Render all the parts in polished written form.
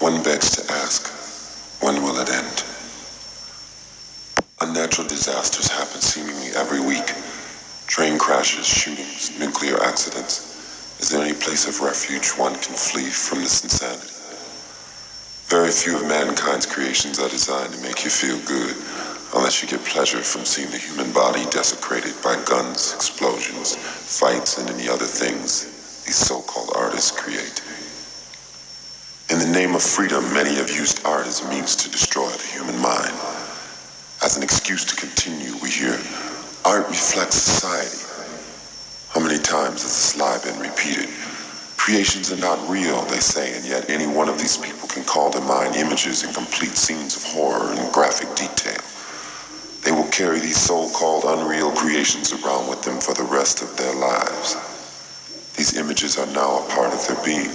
One begs to ask, when will it end? Unnatural disasters happen seemingly every week. Train crashes, shootings, nuclear accidents. Is there any place of refuge one can flee from this insanity? Very few of mankind's creations are designed to make you feel good, unless you get pleasure from seeing the human body desecrated by guns, explosions, fights, and any other things these so-called artists create. In the name of freedom, many have used art as a means to destroy the human mind. As an excuse to continue, we hear, art reflects society. How many times has this lie been repeated? Creations are not real, they say, and yet any one of these people can call to mind images and complete scenes of horror and graphic detail. They will carry these so-called unreal creations around with them for the rest of their lives. These images are now a part of their being.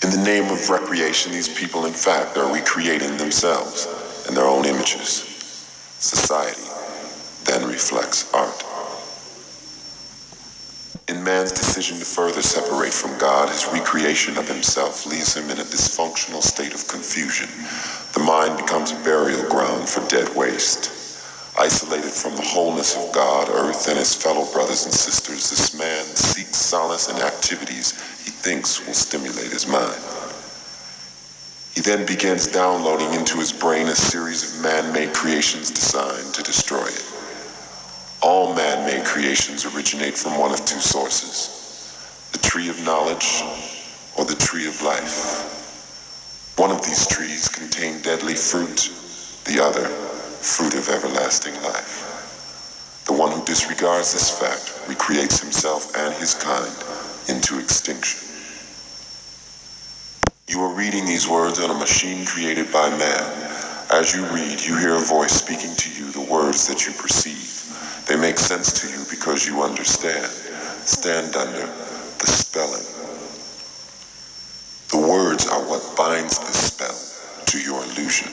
In the name of recreation, these people in fact are recreating themselves and their own images. Society then reflects art. In man's decision to further separate from God, his recreation of himself leaves him in a dysfunctional state of confusion. The mind becomes a burial ground for dead waste. Isolated from the wholeness of God, earth, and his fellow brothers and sisters, this man seeks solace in activities he thinks will stimulate his mind. He then begins downloading into his brain a series of man-made creations designed to destroy it. All man-made creations originate from one of two sources: the tree of knowledge or the tree of life. One of these trees contains deadly fruit, the other, fruit of everlasting life. The one who disregards this fact recreates himself and his kind into extinction. You are reading these words on a machine created by man. As you read, you hear a voice speaking to you the words that you perceive. They make sense to you because you understand. Stand under the spelling. The words are what binds the spell to your illusion.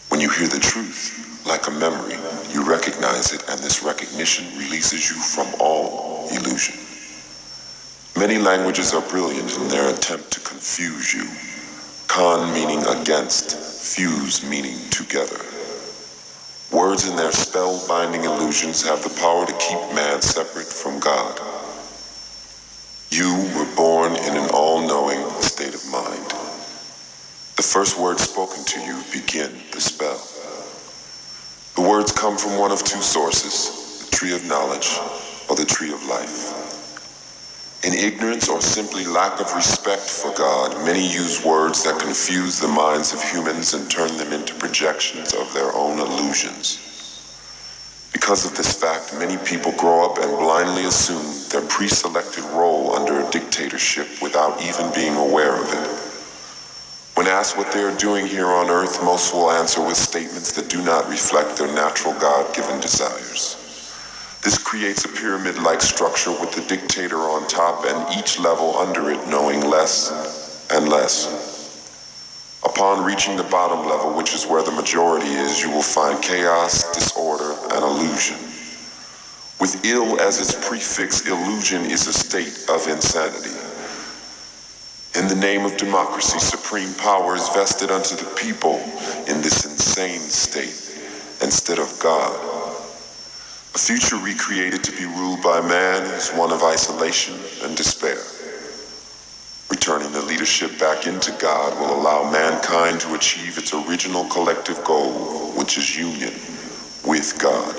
When you hear the truth, like a memory, you recognize it, and this recognition releases you from all illusion. Many languages are brilliant in their attempt to confuse you. Con meaning against, fuse meaning together. Words and their spell-binding illusions have the power to keep man separate from God. You were born in an all-knowing state of mind. The first words spoken to you begin the spell. The words come from one of two sources: the tree of knowledge or the tree of life. In ignorance or simply lack of respect for God, many use words that confuse the minds of humans and turn them into projections of their own illusions. Because of this fact, many people grow up and blindly assume their pre-selected role under a dictatorship without even being aware of it. When asked what they are doing here on earth, most will answer with statements that do not reflect their natural God-given desires. This creates a pyramid-like structure with the dictator on top and each level under it knowing less and less. Upon reaching the bottom level, which is where the majority is, you will find chaos, disorder, and illusion. With ill as its prefix, illusion is a state of insanity. In the name of democracy, supreme power is vested unto the people in this insane state instead of God. A future recreated to be ruled by man is one of isolation and despair. Returning the leadership back into God will allow mankind to achieve its original collective goal, which is union with God.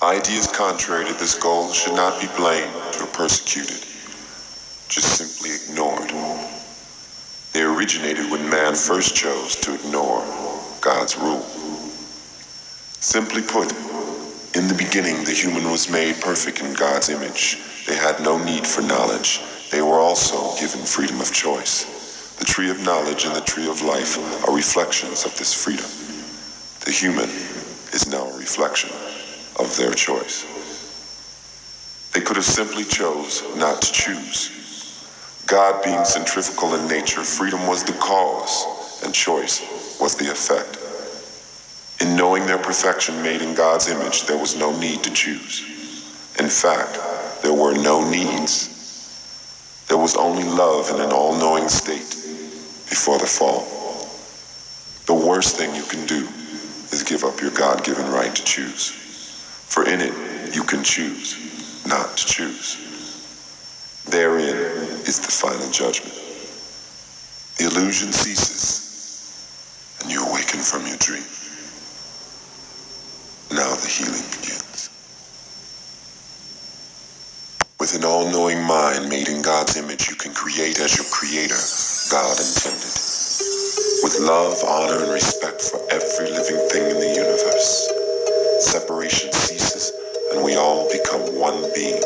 Ideas contrary to this goal should not be blamed or persecuted, just simply ignored. They originated when man first chose to ignore God's rule. Simply put, in the beginning, the human was made perfect in God's image. They had no need for knowledge. They were also given freedom of choice. The tree of knowledge and the tree of life are reflections of this freedom. The human is now a reflection of their choice. They could have simply chose not to choose. God being centrifugal in nature, freedom was the cause and choice was the effect. In knowing their perfection made in God's image, there was no need to choose. In fact, there were no needs. There was only love in an all-knowing state before the fall. The worst thing you can do is give up your God-given right to choose. For in it, you can choose not to choose. Therein is the final judgment. The illusion ceases, and you awaken from your dream. Now the healing begins. With an all-knowing mind made in God's image, you can create as your creator, God intended. With love, honor, and respect for every living thing in the universe, separation ceases, and we all become one being.